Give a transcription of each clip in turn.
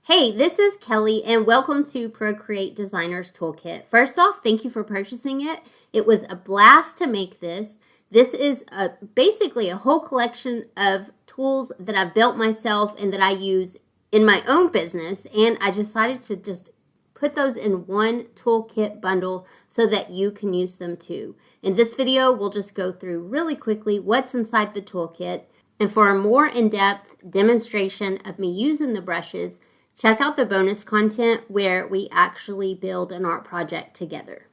Hey, this is Kelly and welcome to Procreate Designer's Toolkit. First off, thank you for purchasing it. It was a blast to make this. This is basically a whole collection of tools that I've built myself and that I use in my own business, and I decided to just put those in one toolkit bundle so that you can use them too. In this video, we'll just go through really quickly what's inside the toolkit, and for a more in-depth demonstration of me using the brushes, check out the bonus content where we actually build an art project together.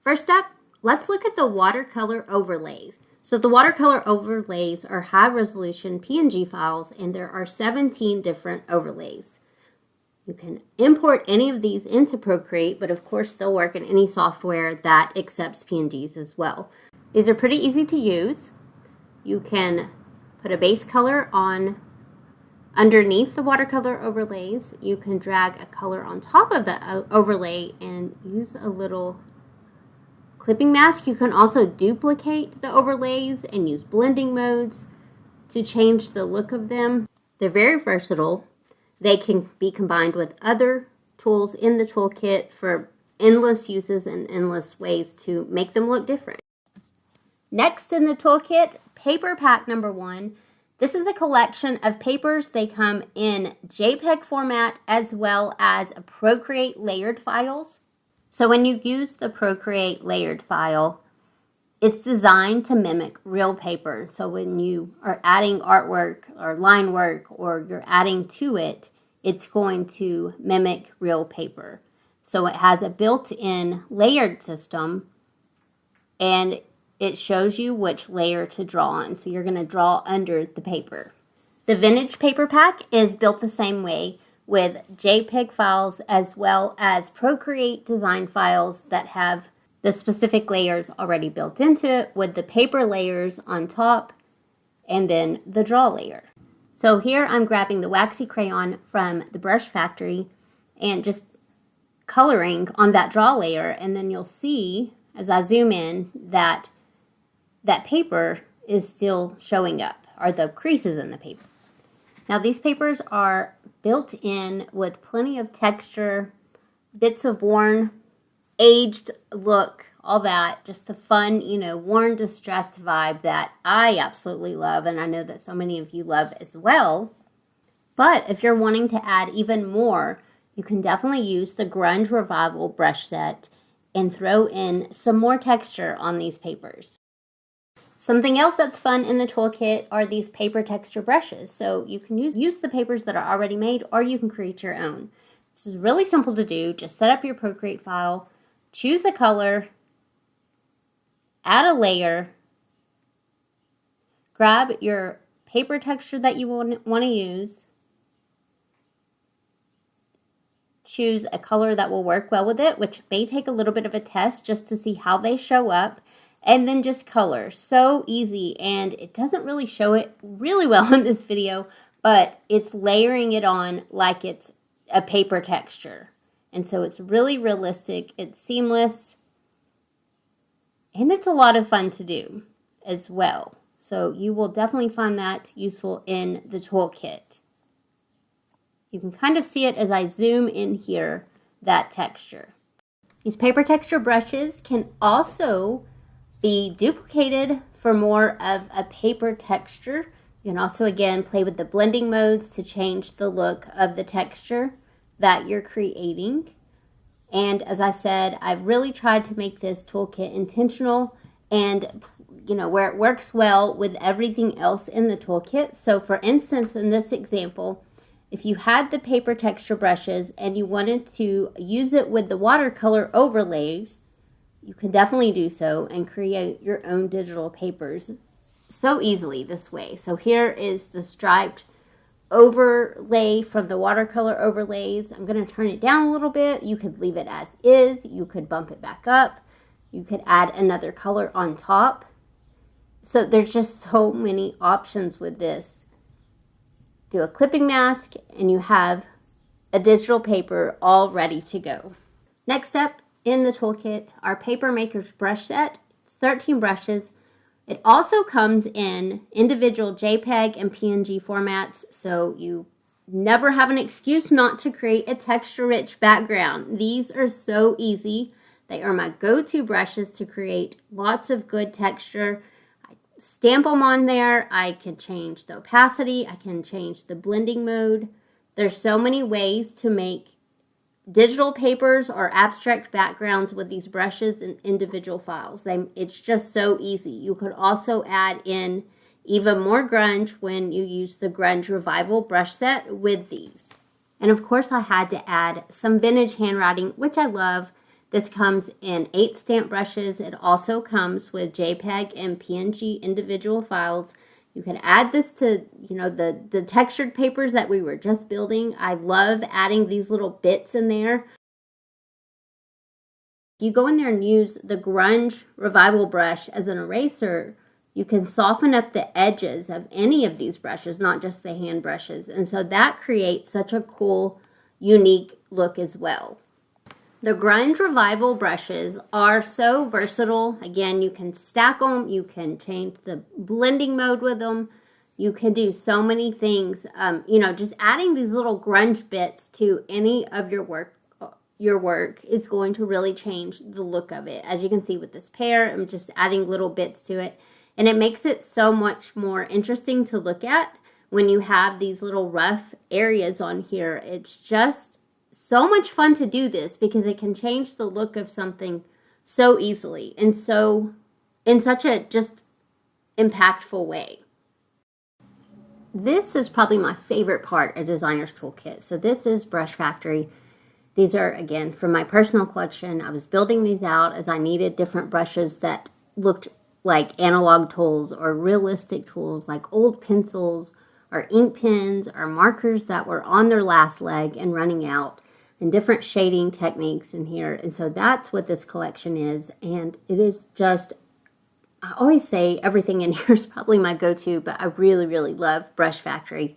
First up, let's look at the watercolor overlays. So the watercolor overlays are high resolution PNG files, and there are 17 different overlays. You can import any of these into Procreate, but of course they'll work in any software that accepts PNGs as well. These are pretty easy to use. You can put a base color on underneath the watercolor overlays. You can drag a color on top of the overlay and use a little clipping mask. You can also duplicate the overlays and use blending modes to change the look of them. They're very versatile. They can be combined with other tools in the toolkit for endless uses and endless ways to make them look different. Next in the toolkit, paper pack number 1. This is a collection of papers. They come in JPEG format as well as Procreate layered files. So when you use the Procreate layered file, it's designed to mimic real paper. So when you are adding artwork or line work or you're adding to it, it's going to mimic real paper. So it has a built-in layered system, and it shows you which layer to draw on. So you're going to draw under the paper. The vintage paper pack is built the same way, with JPEG files as well as Procreate design files that have the specific layers already built into it, with the paper layers on top and then the draw layer. So here I'm grabbing the waxy crayon from the Brush Factory and just coloring on that draw layer, and then you'll see as I zoom in that paper is still showing up, or the creases in the paper. Now these papers are built in with plenty of texture, bits of worn, aged look, all that, just the fun, worn, distressed vibe that I absolutely love, and I know that so many of you love as well. But if you're wanting to add even more, you can definitely use the Grunge Revival brush set and throw in some more texture on these papers. Something else that's fun in the toolkit are these paper texture brushes. So you can use the papers that are already made, or you can create your own. This is really simple to do. Just set up your Procreate file, choose a color, add a layer, grab your paper texture that you want to use, choose a color that will work well with it, which may take a little bit of a test just to see how they show up. And then just color. So easy, and it doesn't really show it really well in this video, but it's layering it on like it's a paper texture. And so it's really realistic, it's seamless, and it's a lot of fun to do as well. So you will definitely find that useful in the toolkit. You can kind of see it as I zoom in here, that texture. These paper texture brushes can also be duplicated for more of a paper texture. You can also, again, play with the blending modes to change the look of the texture that you're creating. And as I said, I've really tried to make this toolkit intentional and, where it works well with everything else in the toolkit. So for instance, in this example, if you had the paper texture brushes and you wanted to use it with the watercolor overlays, you can definitely do so and create your own digital papers so easily this way. So here is the striped overlay from the watercolor overlays. I'm going to turn it down a little bit. You could leave it as is. You could bump it back up. You could add another color on top. So there's just so many options with this. Do a clipping mask and you have a digital paper all ready to go. Next up in the toolkit, our Paper Maker's brush set, 13 brushes. It also comes in individual JPEG and PNG formats, so you never have an excuse not to create a texture-rich background. These are so easy. They are my go-to brushes to create lots of good texture. I stamp them on there. I can change the opacity. I can change the blending mode. There's so many ways to make digital papers or abstract backgrounds with these brushes and individual files. It's just so easy. You could also add in even more grunge when you use the Grunge Revival brush set with these. And of course I had to add some vintage handwriting, which I love. This comes in 8 stamp brushes. It also comes with JPEG and PNG individual files. You can add this to, the textured papers that we were just building. I love adding these little bits in there. If you go in there and use the Grunge Revival brush as an eraser, you can soften up the edges of any of these brushes, not just the hand brushes. And so that creates such a cool, unique look as well. The Grunge Revival brushes are so versatile. Again, you can stack them. You can change the blending mode with them. You can do so many things. Just adding these little grunge bits to any of your work is going to really change the look of it. As you can see with this pear, I'm just adding little bits to it. And it makes it so much more interesting to look at when you have these little rough areas on here. It's just so much fun to do this because it can change the look of something so easily and so in such a just impactful way. This is probably my favorite part of Designer's Toolkit. So this is Brush Factory. These are, again, from my personal collection. I was building these out as I needed different brushes that looked like analog tools or realistic tools like old pencils or ink pens or markers that were on their last leg and running out, and different shading techniques in here. And so that's what this collection is. And it is just, I always say everything in here is probably my go-to, but I really, really love Brush Factory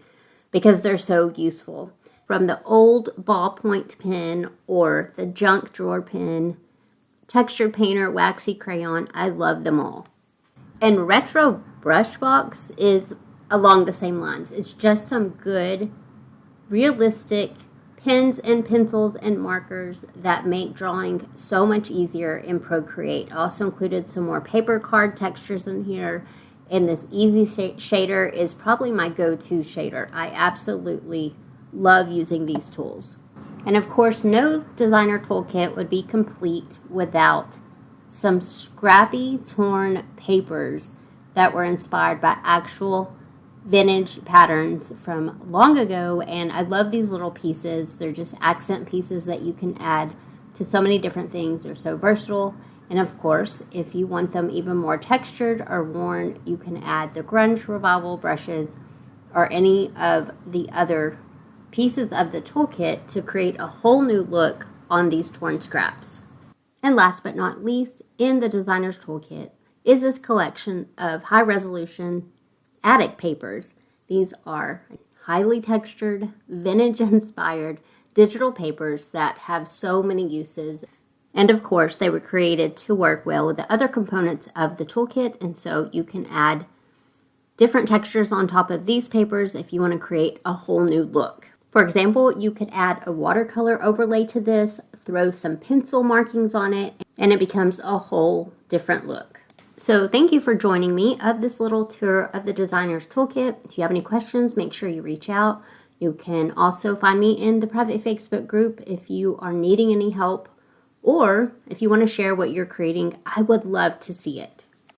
because they're so useful. From the old ballpoint pen or the junk drawer pen, textured painter, waxy crayon, I love them all. And Retro Brush Box is along the same lines. It's just some good, realistic pens and pencils and markers that make drawing so much easier in Procreate. I also included some more paper card textures in here. And this Easy Shader is probably my go-to shader. I absolutely love using these tools. And of course, no designer toolkit would be complete without some scrappy, torn papers that were inspired by actual vintage patterns from long ago. And I love these little pieces. They're just accent pieces that you can add to so many different things. They're so versatile. And of course, if you want them even more textured or worn, you can add the Grunge Revival brushes or any of the other pieces of the toolkit to create a whole new look on these torn scraps. And last but not least, in the Designer's Toolkit is this collection of high-resolution attic papers. These are highly textured, vintage-inspired digital papers that have so many uses. And of course, they were created to work well with the other components of the toolkit, and so you can add different textures on top of these papers if you want to create a whole new look. For example, you could add a watercolor overlay to this, throw some pencil markings on it, and it becomes a whole different look. So thank you for joining me of this little tour of the Designer's Toolkit. If you have any questions, make sure you reach out. You can also find me in the private Facebook group if you are needing any help, or if you want to share what you're creating. I would love to see it.